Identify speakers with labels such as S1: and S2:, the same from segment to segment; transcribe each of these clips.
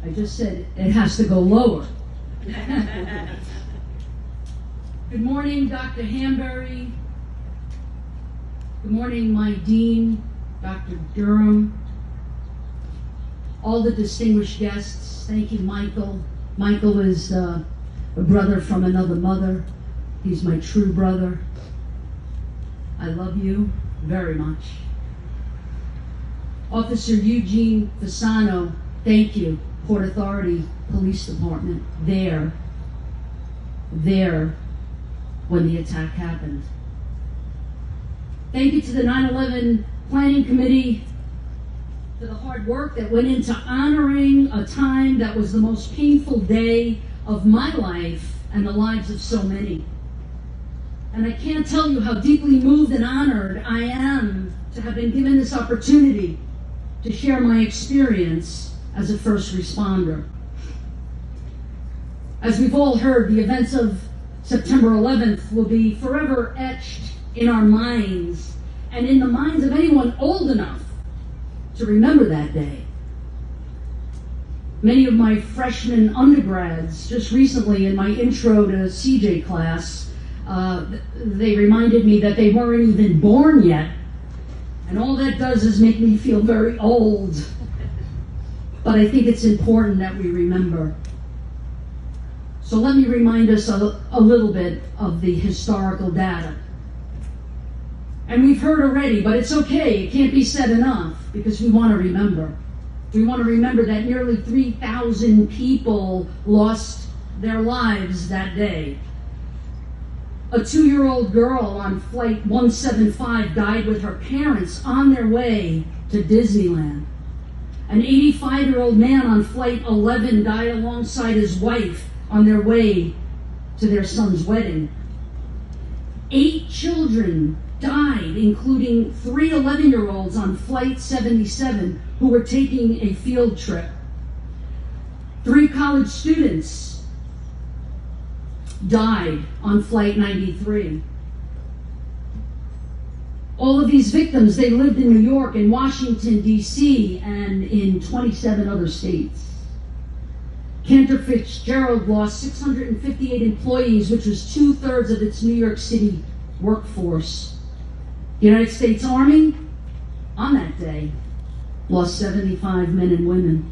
S1: I just said it has to go lower. Good morning, Dr. Hambury. Good morning, my dean, Dr. Durham. All the distinguished guests. Thank you, Michael. Michael is a brother from another mother. He's my true brother. I love you very much. Officer Eugene Fasano, thank you. Port Authority Police Department, there when the attack happened. Thank you to the 9/11 Planning Committee for the hard work that went into honoring a time that was the most painful day of my life and the lives of so many. And I can't tell you how deeply moved and honored I am to have been given this opportunity to share my experience as a first responder. As we've all heard, the events of September 11th will be forever etched in our minds and in the minds of anyone old enough to remember that day. Many of my freshman undergrads, just recently in my intro to CJ class, they reminded me that they weren't even born yet. And all that does is make me feel very old. But I think it's important that we remember. So let me remind us a little bit of the historical data. And we've heard already, but it's okay. It can't be said enough because we want to remember. We want to remember that nearly 3,000 people lost their lives that day. A 2-year-old girl on flight 175 died with her parents on their way to Disneyland. An 85-year-old man on flight 11 died alongside his wife on their way to their son's wedding. 8 children died, including 3 11-year-olds on flight 77 who were taking a field trip. 3 college students died on flight 93. All of these victims, they lived in New York and Washington, D.C., and in 27 other states. Cantor Fitzgerald lost 658 employees, which was 2/3 of its New York City workforce. The United States Army, on that day, lost 75 men and women.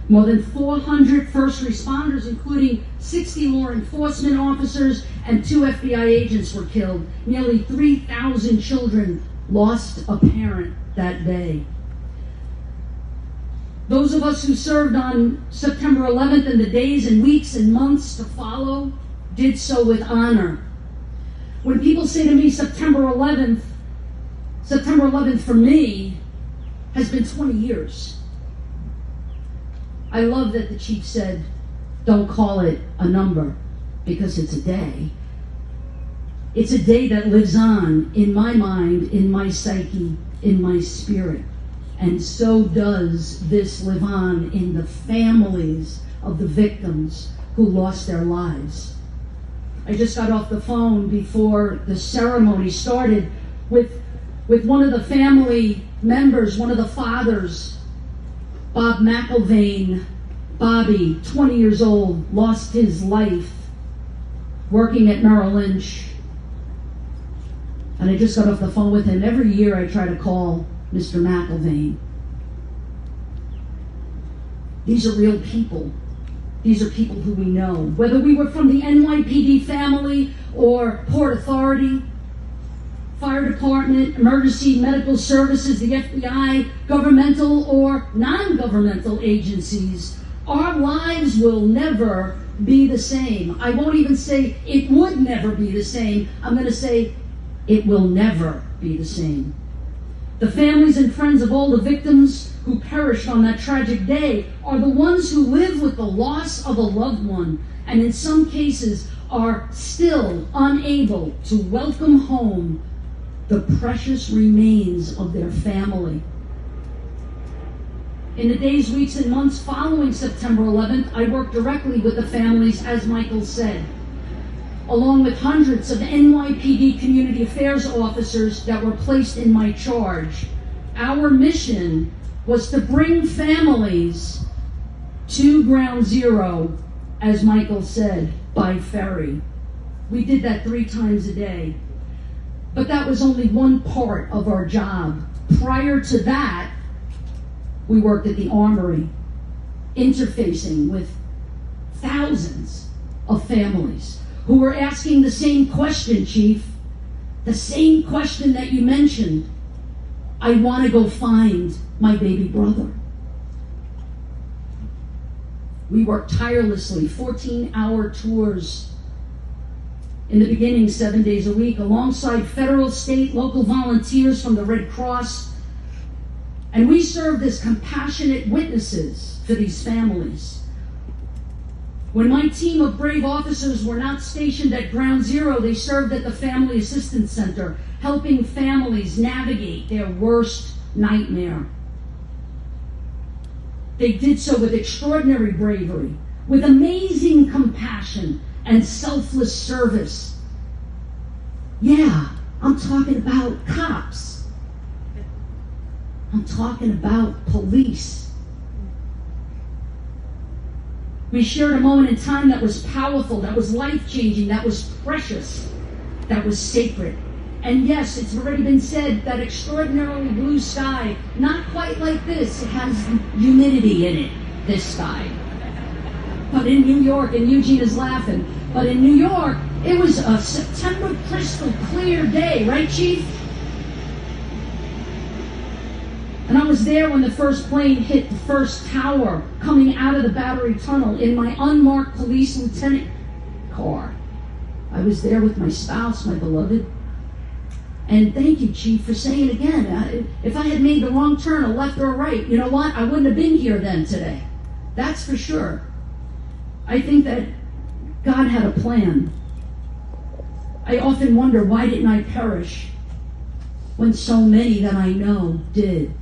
S1: More than 400 first responders, including 60 law enforcement officers and 2 FBI agents, were killed. Nearly 3,000 children lost a parent that day. Those of us who served on September 11th and the days and weeks and months to follow did so with honor. When people say to me September 11th for me has been 20 years. I love that the chief said, don't call it a number, because it's a day. It's a day that lives on in my mind, in my psyche, in my spirit. And so does this live on in the families of the victims who lost their lives. I just got off the phone before the ceremony started with one of the family members, one of the fathers, Bob McIlvain. Bobby, 20 years old, lost his life working at Merrill Lynch. And I just got off the phone with him. Every year I try to call Mr. McIlvain. These are real people. These are people who we know. Whether we were from the NYPD family or Port Authority, Fire Department, Emergency Medical Services, the FBI, governmental or non-governmental agencies, our lives will never be the same. I won't even say it would never be the same. I'm going to say it will never be the same. The families and friends of all the victims who perished on that tragic day are the ones who live with the loss of a loved one, and in some cases are still unable to welcome home the precious remains of their family. In the days, weeks, and months following September 11th, I worked directly with the families, as Michael said, along with hundreds of NYPD community affairs officers that were placed in my charge. Our mission was to bring families to Ground Zero, as Michael said, by ferry. We did that 3 times a day. But that was only one part of our job. Prior to that, we worked at the Armory, interfacing with thousands of families who were asking the same question, Chief, the same question that you mentioned. I want to go find my baby brother. We worked tirelessly, 14-hour tours in the beginning, 7 days a week, alongside federal, state, local volunteers from the Red Cross. And we served as compassionate witnesses for these families. When my team of brave officers were not stationed at Ground Zero, they served at the Family Assistance Center, helping families navigate their worst nightmare. They did so with extraordinary bravery, with amazing compassion and selfless service. Yeah, I'm talking about cops. I'm talking about police. We shared a moment in time that was powerful, that was life-changing, that was precious, that was sacred. And yes, it's already been said, that extraordinarily blue sky, not quite like this. It has humidity in it, this sky. But in New York, and Eugene is laughing, but in New York, it was a September crystal clear day, right, Chief? And I was there when the first plane hit the first tower coming out of the Battery Tunnel in my unmarked police lieutenant car. I was there with my spouse, my beloved. And thank you, Chief, for saying again, if I had made the wrong turn, a left or a right, you know what? I wouldn't have been here then today. That's for sure. I think that God had a plan. I often wonder, why didn't I perish when so many that I know did?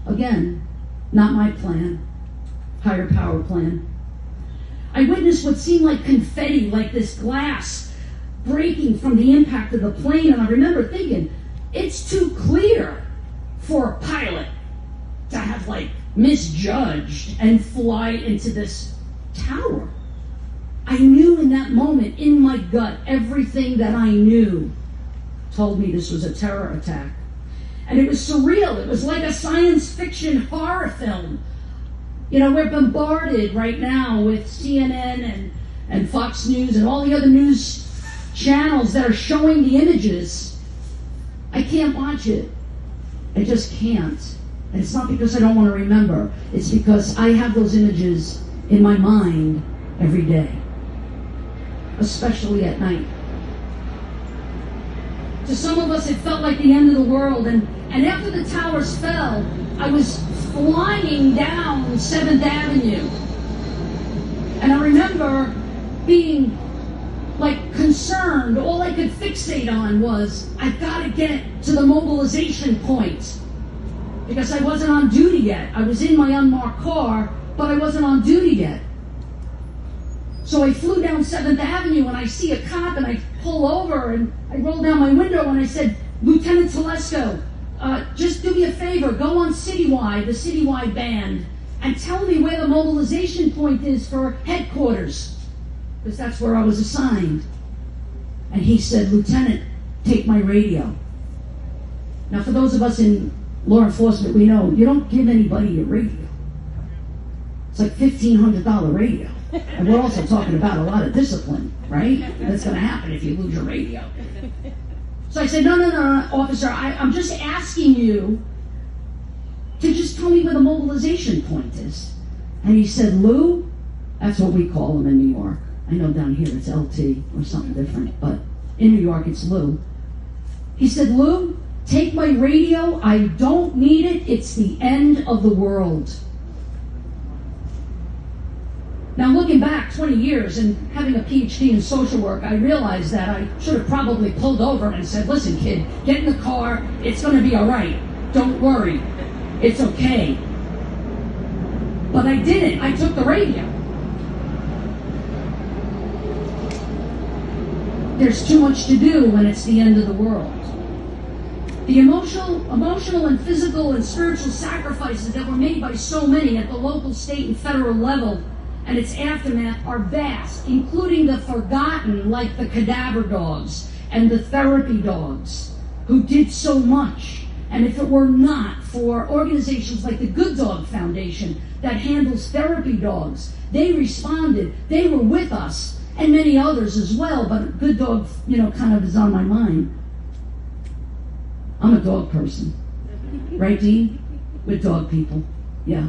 S1: Again, not my plan, higher power plan. I witnessed what seemed like confetti, like this glass breaking from the impact of the plane, and I remember thinking, it's too clear for a pilot to have misjudged and fly into this tower. I knew in that moment, in my gut, everything that I knew told me this was a terror attack. And it was surreal. It was like a science fiction horror film. You know, we're bombarded right now with CNN and Fox News and all the other news channels that are showing the images. I can't watch it. I just can't. And it's not because I don't want to remember. It's because I have those images in my mind every day, especially at night. To some of us, it felt like the end of the world. And after the towers fell, I was flying down 7th Avenue. And I remember being concerned. All I could fixate on was, I've got to get to the mobilization point. Because I wasn't on duty yet. I was in my unmarked car, but I wasn't on duty yet. So I flew down 7th Avenue and I see a cop and I pull over and I roll down my window and I said, Lieutenant Telesco, just do me a favor, go on Citywide, the Citywide band, and tell me where the mobilization point is for headquarters, because that's where I was assigned. And he said, Lieutenant, take my radio. Now for those of us in law enforcement, we know you don't give anybody your radio. It's like $1,500 radio. And we're also talking about a lot of discipline, right? That's going to happen if you lose your radio. So I said, no, officer, I'm just asking you to just tell me where the mobilization point is. And he said, Lou, that's what we call them in New York. I know down here it's LT or something different, but in New York it's Lou. He said, Lou, take my radio. I don't need it. It's the end of the world. Now, looking back 20 years and having a PhD in social work, I realized that I should have probably pulled over and said, listen, kid, get in the car. It's going to be all right. Don't worry. It's okay. But I didn't. I took the radio. There's too much to do when it's the end of the world. The emotional and physical and spiritual sacrifices that were made by so many at the local, state, and federal level and its aftermath are vast, including the forgotten, like the cadaver dogs and the therapy dogs, who did so much. And if it were not for organizations like the Good Dog Foundation that handles therapy dogs, they responded, they were with us, and many others as well, but Good Dog, kind of is on my mind. I'm a dog person. Right, Dean? With dog people. Yeah.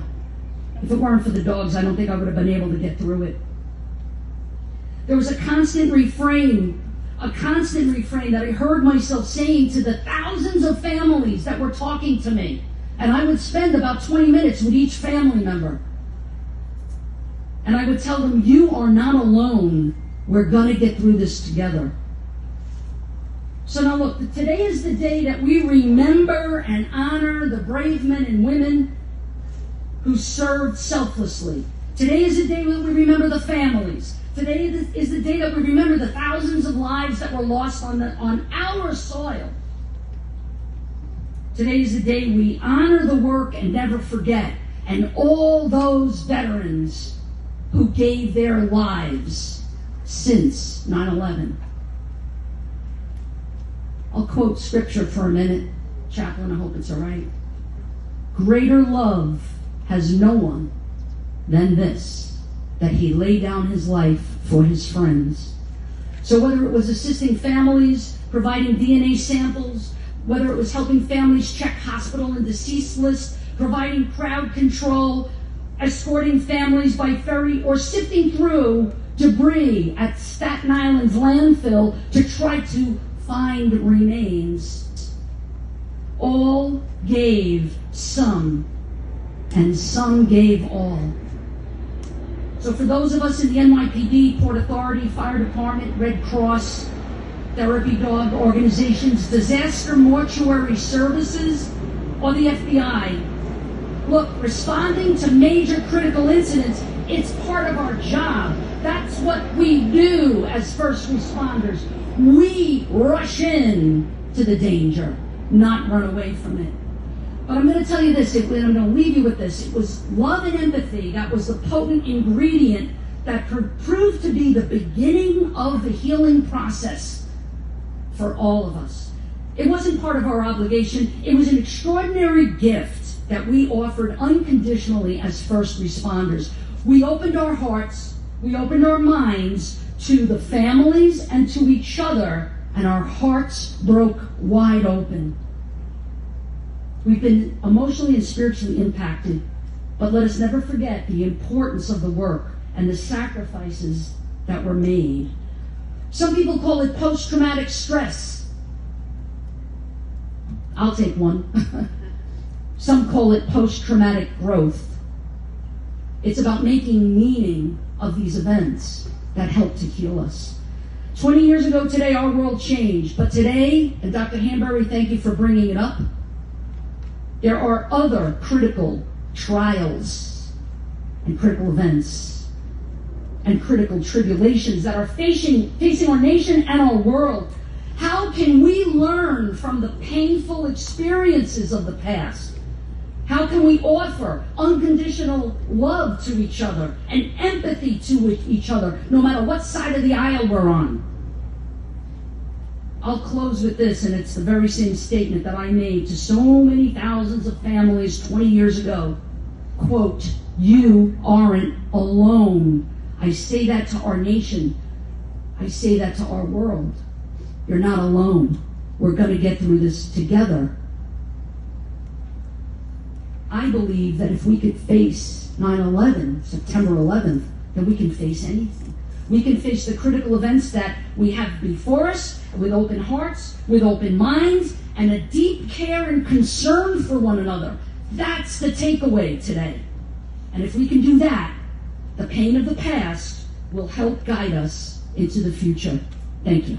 S1: If it weren't for the dogs, I don't think I would have been able to get through it. There was a constant refrain that I heard myself saying to the thousands of families that were talking to me. And I would spend about 20 minutes with each family member. And I would tell them, you are not alone. We're going to get through this together. So now look, today is the day that we remember and honor the brave men and women who served selflessly. Today is the day that we remember the families. Today is the day that we remember the thousands of lives that were lost on our soil. Today is the day we honor the work and never forget, and all those veterans who gave their lives since 9/11. I'll quote scripture for a minute. Chaplain, I hope it's all right. Greater love has no one than this, that he lay down his life for his friends. So whether it was assisting families, providing DNA samples, whether it was helping families check hospital and deceased lists, providing crowd control, escorting families by ferry, or sifting through debris at Staten Island's landfill to try to find remains, all gave some, and some gave all. So for those of us in the NYPD, Port Authority, Fire Department, Red Cross, therapy dog organizations, disaster mortuary services, or the FBI, look, responding to major critical incidents, it's part of our job. That's what we do as first responders. We rush in to the danger, not run away from it. But I'm going to tell you this, and I'm going to leave you with this. It was love and empathy that was the potent ingredient that proved to be the beginning of the healing process for all of us. It wasn't part of our obligation. It was an extraordinary gift that we offered unconditionally as first responders. We opened our hearts, we opened our minds to the families and to each other, and our hearts broke wide open. We've been emotionally and spiritually impacted, but let us never forget the importance of the work and the sacrifices that were made. Some people call it post-traumatic stress. I'll take one. Some call it post-traumatic growth. It's about making meaning of these events that help to heal us. 20 years ago today, our world changed, but today, and Dr. Hanbury, thank you for bringing it up, there are other critical trials and critical events and critical tribulations that are facing our nation and our world. How can we learn from the painful experiences of the past? How can we offer unconditional love to each other and empathy to each other, no matter what side of the aisle we're on? I'll close with this, and it's the very same statement that I made to so many thousands of families 20 years ago. Quote, you aren't alone. I say that to our nation. I say that to our world. You're not alone. We're going to get through this together. I believe that if we could face 9/11, September 11th, then we can face anything. We can face the critical events that we have before us with open hearts, with open minds, and a deep care and concern for one another. That's the takeaway today. And if we can do that, the pain of the past will help guide us into the future. Thank you.